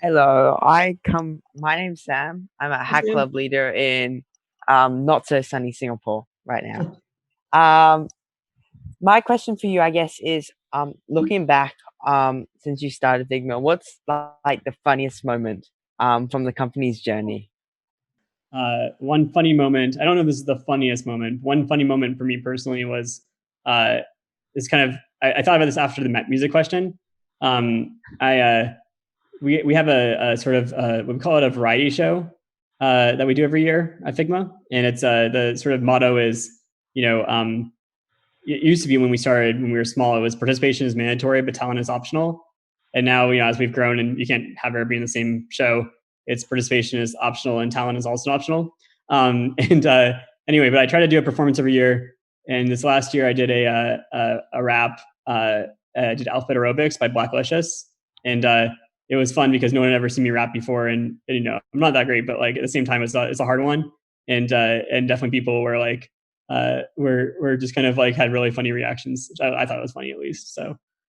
Hello, my name's Sam. I'm a hack Sam. club leader in not so sunny Singapore right now. Um, my question for you, I guess, is looking back since you started Figma, what's like the funniest moment from the company's journey? One funny moment. I don't know if this is the funniest moment. One funny moment for me personally was uh, this kind of. I thought about this after the music question. I we have a sort of we call it a variety show that we do every year at Figma, and it's the sort of motto is you know it used to be when we started when we were small, it was participation is mandatory but talent is optional, and now as we've grown and you can't have everybody in the same show, it's participation is optional and talent is also optional. And Anyway, but I try to do a performance every year, and this last year I did a rap. I did Alphabet Aerobics by Blacklicious, and it was fun because no one had ever seen me rap before, and I'm not that great, but like at the same time it's a hard one, and definitely people were like we're just kind of like had really funny reactions, which I thought was funny at least. So